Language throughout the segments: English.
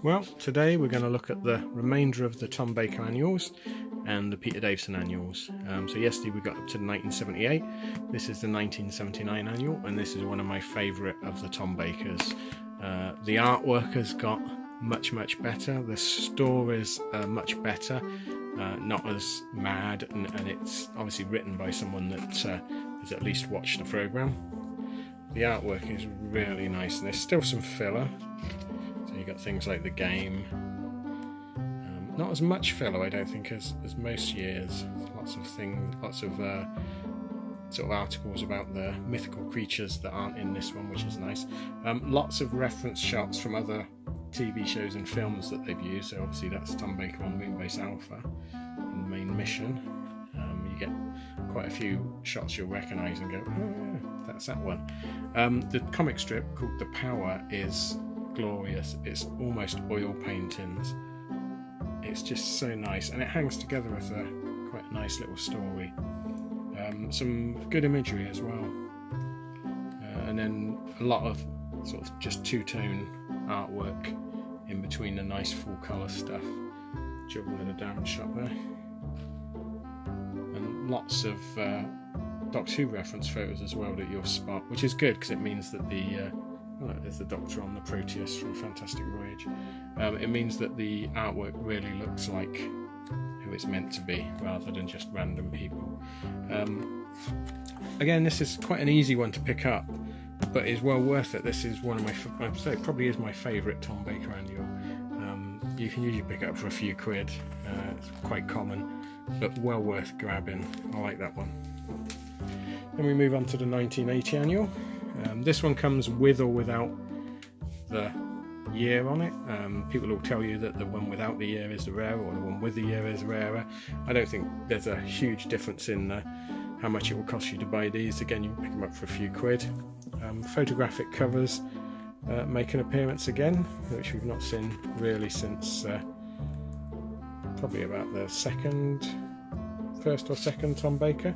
Well, today we're going to look at the remainder of the Tom Baker annuals and the Peter Davison annuals. So yesterday we got up to 1978, this is the 1979 annual, and this is one of my favourite of the Tom Bakers. The artwork has got much better, the stories are much better, not as mad, and it's obviously written by someone that has at least watched the programme. The artwork is really nice, and there's still some filler. So you've got things like the game. Not as much filler, I don't think, as most years. Lots of things, lots of sort of articles about the mythical creatures that aren't in this one, which is nice. Lots of reference shots from other TV shows and films that they've used. So obviously that's Tom Baker on Moonbase Alpha in the main mission. You get quite a few shots you'll recognise and go, oh yeah, that's that one. The comic strip called The Power is glorious. It's almost oil paintings. It's just so nice, and it hangs together as quite a nice little story. Some good imagery as well, and then a lot of sort of just two-tone artwork in between the nice full colour stuff. Children in a damage shot there, and lots of Doctor Who reference photos as well that you'll spot, which is good because it means that there's the Doctor on the Proteus from Fantastic Voyage. It means that the artwork really looks like who it's meant to be, rather than just random people. Again, this is quite an easy one to pick up, but is well worth it. This is one of my, I'd say it probably is my favourite Tom Baker annual. You can usually pick it up for a few quid. It's quite common, but well worth grabbing. I like that one. Then we move on to the 1980 annual. This one comes with or without the year on it. People will tell you that the one without the year is the rarer, or the one with the year is rarer. I don't think there's a huge difference in how much it will cost you to buy these. Again, you can pick them up for a few quid. Photographic covers make an appearance again, which we've not seen really since probably about the first or second Tom Baker.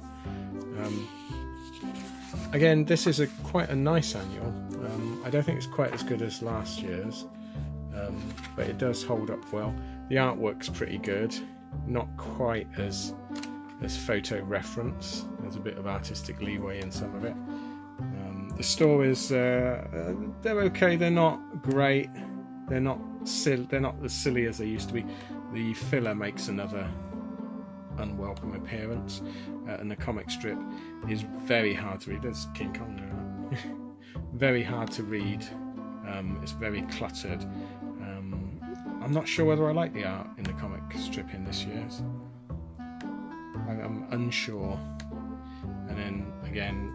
Again, this is quite a nice annual. I don't think it's quite as good as last year's, but it does hold up well. The artwork's pretty good, not quite as photo reference. There's a bit of artistic leeway in some of it. The stories, they're okay. They're not great. They're not as silly as they used to be. The filler makes another unwelcome appearance, and the comic strip is very hard to read. There's King Kong there. Very hard to read. It's very cluttered. I'm not sure whether I like the art in the comic strip in this year's. I'm unsure. And then again,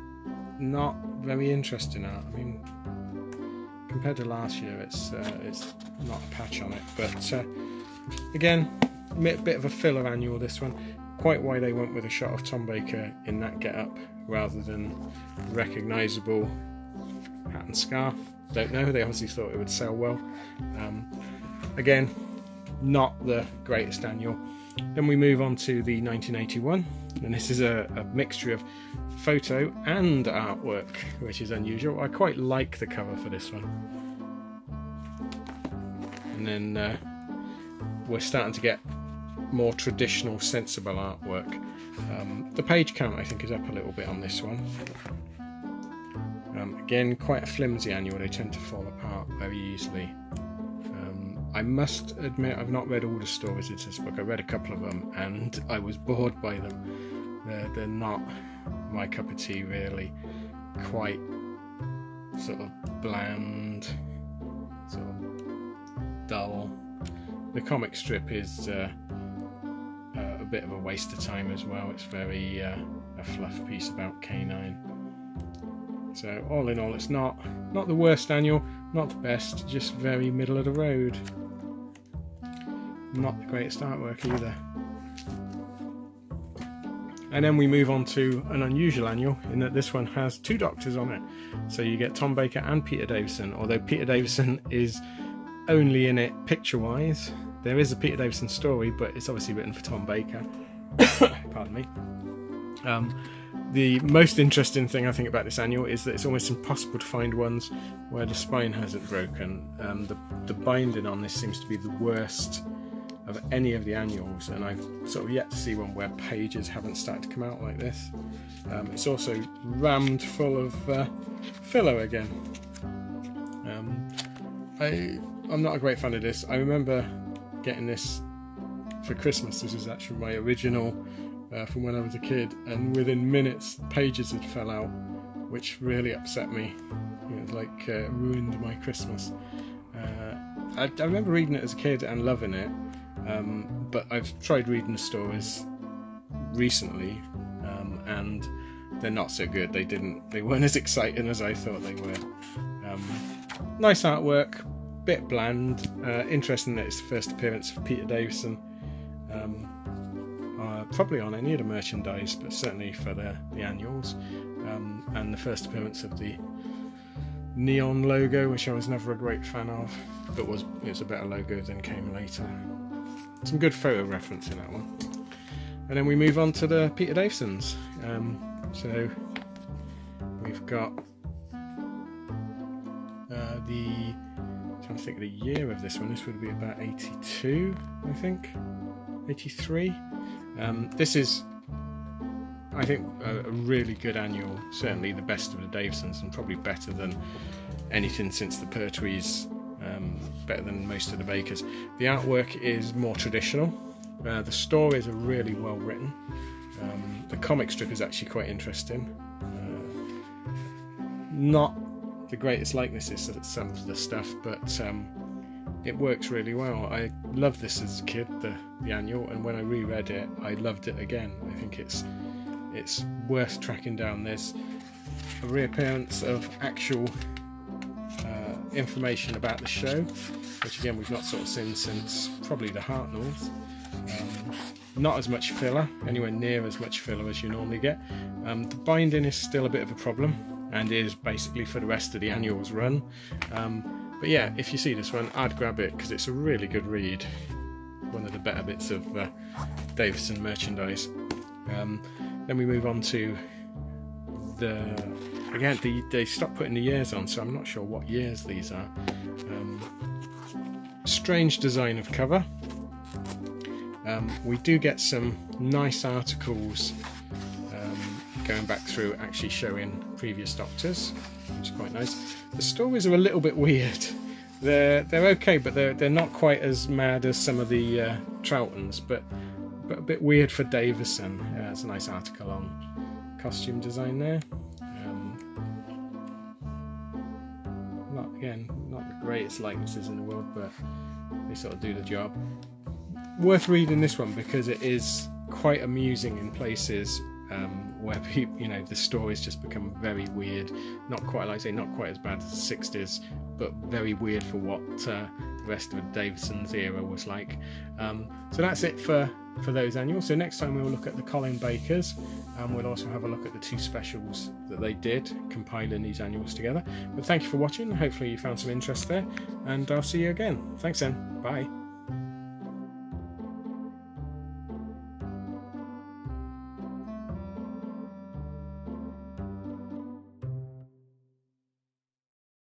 not very interesting art. I mean, compared to last year, it's not a patch on it. But again, a bit of a filler annual, this one. Quite why they went with a shot of Tom Baker in that get-up rather than recognisable hat and scarf. Don't know, they obviously thought it would sell well. Again, not the greatest annual. Then we move on to the 1981, and this is a mixture of photo and artwork, which is unusual. I quite like the cover for this one. And then we're starting to get more traditional, sensible artwork. The page count, I think, is up a little bit on this one. Again, quite a flimsy annual. They tend to fall apart very easily. I must admit, I've not read all the stories in this book. I read a couple of them, and I was bored by them. They're not my cup of tea, really. Quite sort of bland, sort of dull. The comic strip is a bit of a waste of time as well. It's very a fluff piece about K9. So all in all, it's not the worst annual, not the best, just very middle of the road. Not the greatest artwork either. And then we move on to an unusual annual in that this one has two Doctors on it. So you get Tom Baker and Peter Davison, although Peter Davison is only in it picture-wise. There is a Peter Davison story, but it's obviously written for Tom Baker. Pardon me. The most interesting thing I think about this annual is that it's almost impossible to find ones where the spine hasn't broken. The binding on this seems to be the worst of any of the annuals, and I've sort of yet to see one where pages haven't started to come out like this. It's also rammed full of filler again. I'm not a great fan of this. I remember getting this for Christmas. This is actually my original from when I was a kid, and within minutes pages had fell out, which really upset me. It like ruined my Christmas. I remember reading it as a kid and loving it, but I've tried reading the stories recently, and they're not so good. They weren't as exciting as I thought they were. Nice artwork, bit bland. Interesting that it's the first appearance of Peter Davison. Probably on any of the merchandise, but certainly for the annuals, and the first appearance of the neon logo, which I was never a great fan of, but it was a better logo than came later. Some good photo reference in that one. And then we move on to the Peter Davisons. So we've got I'm trying to think of the year of this one. This would be about 82, I think, 83. This is, I think, a really good annual, certainly the best of the Davisons, and probably better than anything since the Pertwees, better than most of the Bakers. The artwork is more traditional. The stories are really well written. The comic strip is actually quite interesting. Not the greatest likenesses to some of the stuff, but it works really well. I loved this as a kid, the annual, and when I reread it, I loved it again. I think it's worth tracking down. There's a reappearance of actual information about the show, which again we've not sort of seen since probably the Hartnells. Not as much filler, anywhere near as much filler as you normally get. The binding is still a bit of a problem, and is basically for the rest of the annual's run. But yeah, if you see this one, I'd grab it because it's a really good read. One of the better bits of Davison merchandise. Then we move on to they stopped putting the years on, so I'm not sure what years these are. Strange design of cover. We do get some nice articles going back through, actually showing previous Doctors, which is quite nice. The stories are a little bit weird. They're okay, but they're not quite as mad as some of the Troughtons, but a bit weird for Davison. There's a nice article on costume design there. Not the greatest likenesses in the world, but they sort of do the job. Worth reading this one because it is quite amusing in places where the stories just become very weird. Not quite, like I say, not quite as bad as the 60s, but very weird for what the rest of Davison's era was like. So that's it for those annuals. So next time we'll look at the Colin Bakers, and we'll also have a look at the two specials that they did, compiling these annuals together. But thank you for watching. Hopefully you found some interest there, and I'll see you again. Thanks then. Bye.